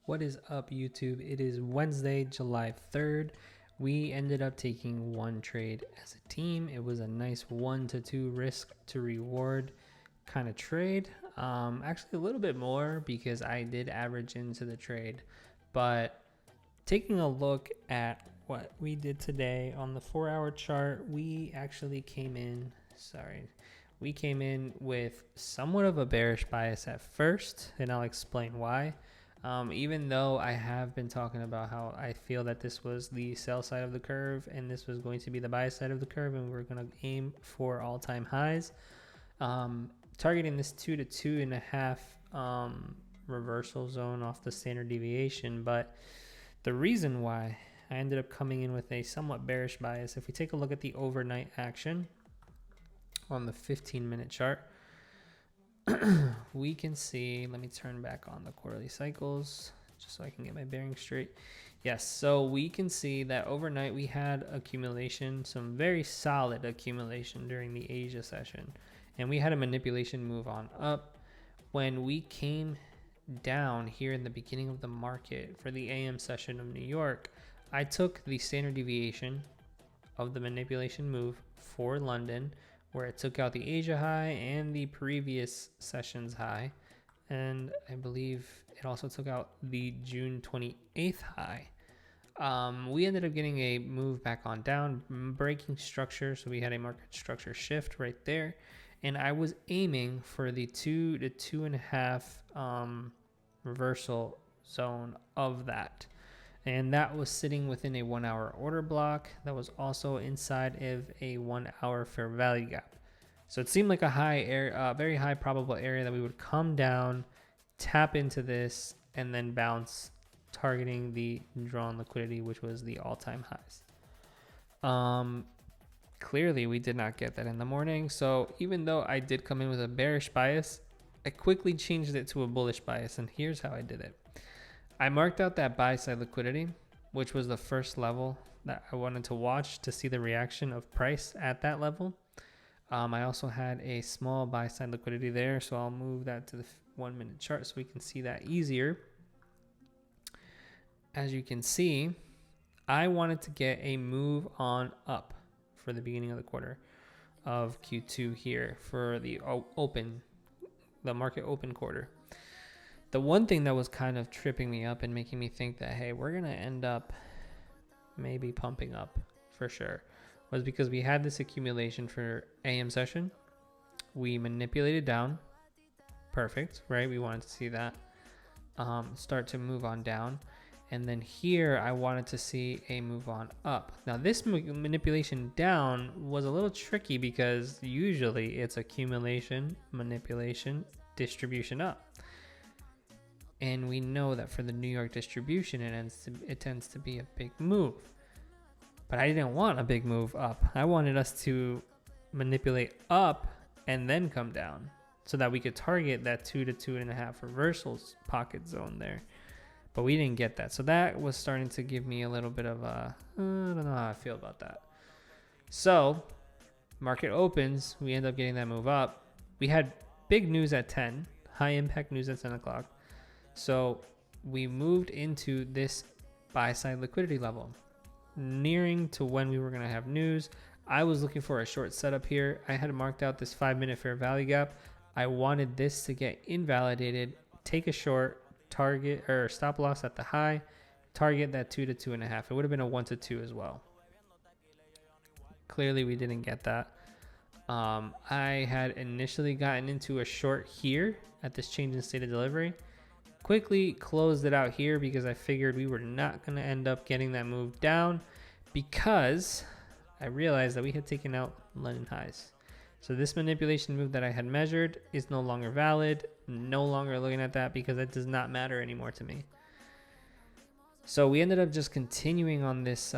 What is up, YouTube? It is Wednesday, July 3rd. We ended up taking one trade as a team. It was a nice 1-2 risk to reward kind of trade. Actually, a little bit more because I did average into the trade. But taking a look at what we did today on the 4-hour chart, we actually came in. We came in with somewhat of a bearish bias at first, and I'll explain why. Even though I have been talking about how I feel that this was the sell side of the curve and this was going to be the buy side of the curve, and we're going to aim for all-time highs, targeting this 2 to 2.5 reversal zone off the standard deviation. But the reason why I ended up coming in with a somewhat bearish bias, if we take a look at the overnight action on the 15-minute chart, we can see, let me turn back on the quarterly cycles just so I can get my bearings straight. Yes, so we can see that overnight we had accumulation, some very solid accumulation during the Asia session, and we had a manipulation move on up. When we came down here in the beginning of the market for the AM session of New York, I took the standard deviation of the manipulation move for London, where it took out the Asia high and the previous session's high. And I believe it also took out the June 28th high. We ended up getting a move back on down, breaking structure. So we had a market structure shift right there. And I was aiming for the 2 to 2.5 reversal zone of that. And that was sitting within a 1-hour order block that was also inside of a 1-hour fair value gap. So it seemed like a high area, very high probable area that we would come down, tap into this, and then bounce, targeting the drawn liquidity, which was the all-time highs. Clearly, we did not get that in the morning. So even though I did come in with a bearish bias, I quickly changed it to a bullish bias, and here's how I did it. I marked out that buy side liquidity, which was the first level that I wanted to watch to see the reaction of price at that level. I also had a small buy side liquidity there, so I'll move that to the 1-minute chart so we can see that easier. As you can see, I wanted to get a move on up for the beginning of the quarter of Q2 here for the market open quarter. The one thing that was kind of tripping me up and making me think that, hey, we're going to end up maybe pumping up for sure, was because we had this accumulation for AM session. We manipulated down. Perfect, right? We wanted to see that start to move on down. And then here, I wanted to see a move on up. Now, this manipulation down was a little tricky because usually it's accumulation, manipulation, distribution up. And we know that for the New York distribution, it tends to be a big move. But I didn't want a big move up. I wanted us to manipulate up and then come down so that we could target that 2 to 2.5 reversals pocket zone there. But we didn't get that. So that was starting to give me a little bit of a, I don't know how I feel about that. So market opens, we end up getting that move up. We had big news at 10, high impact news at 10 o'clock. So we moved into this buy side liquidity level, nearing to when we were going to have news. I was looking for a short setup here. I had marked out this 5-minute fair value gap. I wanted this to get invalidated, take a short, target or stop loss at the high, target that 2 to 2.5. It would have been a 1 to 2 as well. Clearly, we didn't get that. I had initially gotten into a short here at this change in state of delivery. Quickly closed it out here because I figured we were not going to end up getting that move down because I realized that we had taken out London highs. So this manipulation move that I had measured is no longer valid. No longer looking at that because it does not matter anymore to me. So we ended up just continuing on this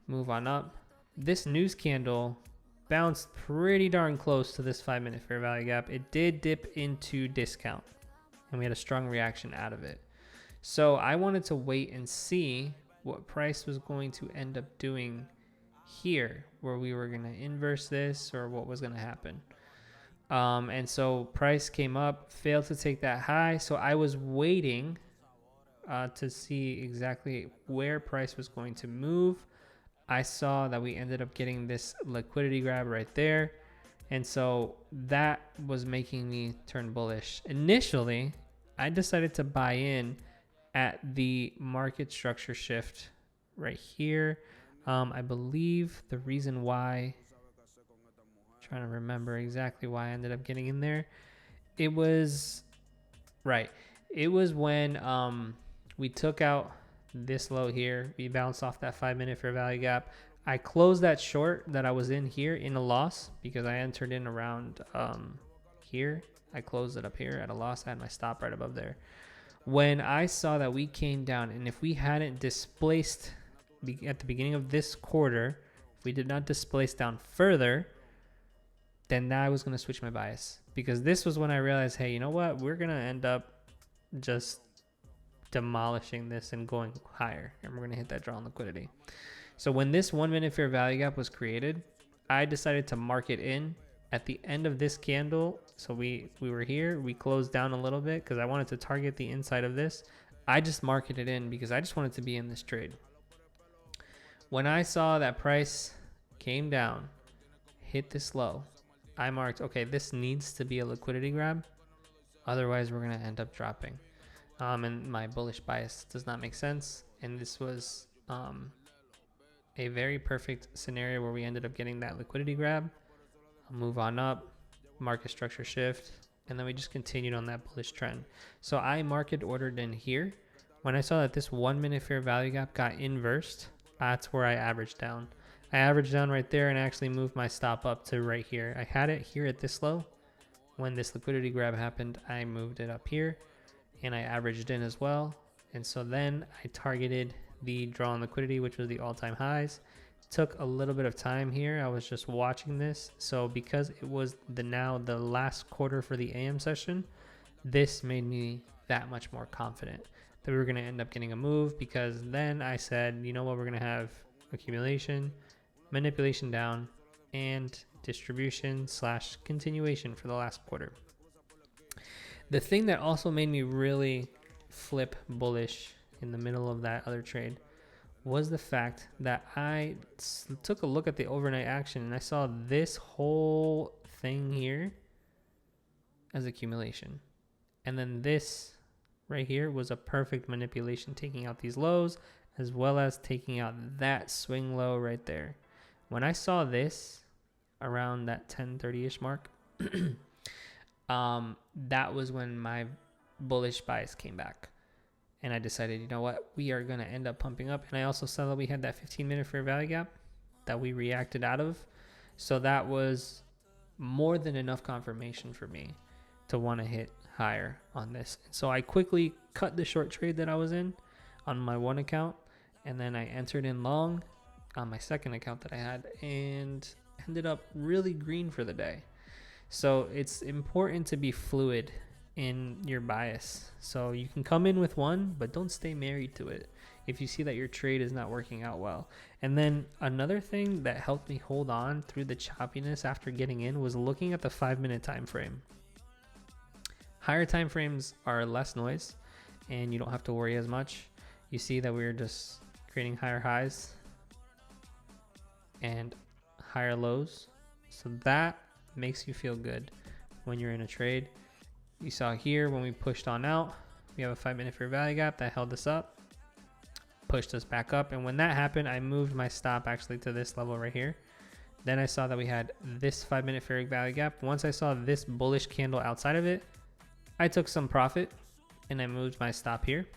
move on up. This news candle bounced pretty darn close to this 5-minute fair value gap. It did dip into discount, and we had a strong reaction out of it. So I wanted to wait and see what price was going to end up doing here, where we were going to inverse this or what was going to happen. And so price came up, failed to take that high. So I was waiting to see exactly where price was going to move. I saw that we ended up getting this liquidity grab right there. And so that was making me turn bullish. Initially, I decided to buy in at the market structure shift right here. I believe the reason why, trying to remember exactly why I ended up getting in there. It was right. It was when we took out this low here. We bounced off that 5-minute fair value gap. I closed that short that I was in here in a loss because I entered in around here. I closed it up here at a loss. I had my stop right above there. When I saw that we came down, and if we hadn't displaced at the beginning of this quarter, if we did not displace down further, then I was going to switch my bias, because this was when I realized, hey, you know what? We're going to end up just demolishing this and going higher, and we're going to hit that draw on liquidity. So when this 1-minute fair value gap was created, I decided to mark it in at the end of this candle. So we were here, we closed down a little bit because I wanted to target the inside of this. I just marketed it in because I just wanted to be in this trade. When I saw that price came down, hit this low, I marked, okay, this needs to be a liquidity grab. Otherwise, we're going to end up dropping. And my bullish bias does not make sense. And this was a very perfect scenario where we ended up getting that liquidity grab. I'll move on up, market structure shift, and then we just continued on that bullish trend. So I market ordered in here. When I saw that this 1-minute fair value gap got inversed, that's where I averaged down. I averaged down right there and actually moved my stop up to right here. I had it here at this low. When this liquidity grab happened, I moved it up here and I averaged in as well. And so then I targeted the draw on liquidity, which was the all-time highs. Took a little bit of time here. I was just watching this. So because it was now the last quarter for the AM session, this made me that much more confident that we were going to end up getting a move, because then I said, you know what, we're going to have accumulation, manipulation down, and distribution / continuation for the last quarter. The thing that also made me really flip bullish in the middle of that other trade was the fact that I took a look at the overnight action and I saw this whole thing here as accumulation. And then this right here was a perfect manipulation, taking out these lows as well as taking out that swing low right there. When I saw this around that 10:30-ish mark, that was when my bullish bias came back. And I decided, you know what, we are going to end up pumping up. And I also saw that we had that 15-minute fair value gap that we reacted out of. So that was more than enough confirmation for me to want to hit higher on this. So I quickly cut the short trade that I was in on my one account. And then I entered in long on my second account that I had and ended up really green for the day. So it's important to be fluid in your bias. So you can come in with one, but don't stay married to it if you see that your trade is not working out well. And then another thing that helped me hold on through the choppiness after getting in was looking at the 5-minute time frame. Higher time frames are less noise and you don't have to worry as much. You see that we're just creating higher highs and higher lows. So that makes you feel good when you're in a trade. You saw here when we pushed on out, we have a 5-minute fair value gap that held us up, pushed us back up. And when that happened, I moved my stop actually to this level right here. Then I saw that we had this 5-minute fair value gap. Once I saw this bullish candle outside of it, I took some profit and I moved my stop here.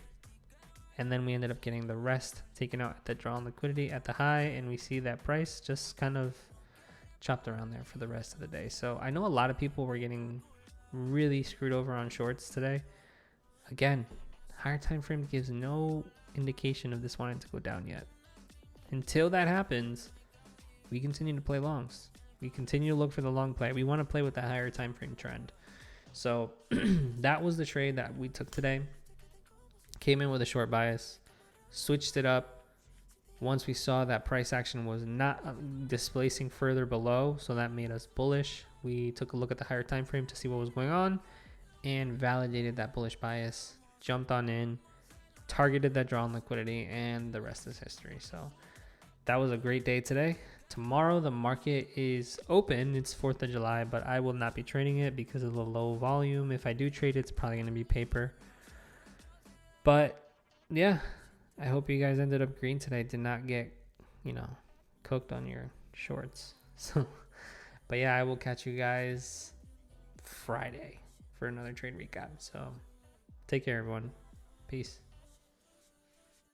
And then we ended up getting the rest taken out at the draw on liquidity at the high. And we see that price just kind of chopped around there for the rest of the day. So I know a lot of people were getting really screwed over on shorts today. Again, higher time frame gives no indication of this wanting to go down yet. Until that happens, we continue to play longs. We continue to look for the long play. We want to play with that higher time frame trend. So that was the trade that we took today. Came in with a short bias, switched it up. Once we saw that price action was not displacing further below, so that made us bullish. We took a look at the higher time frame to see what was going on and validated that bullish bias, jumped on in, targeted that draw on liquidity, and the rest is history. So that was a great day today. Tomorrow the market is open. It's 4th of July, but I will not be trading it because of the low volume. If I do trade it, it's probably going to be paper. But yeah, I hope you guys ended up green today. Did not get, cooked on your shorts. So, but yeah, I will catch you guys Friday for another trade recap. So take care, everyone. Peace.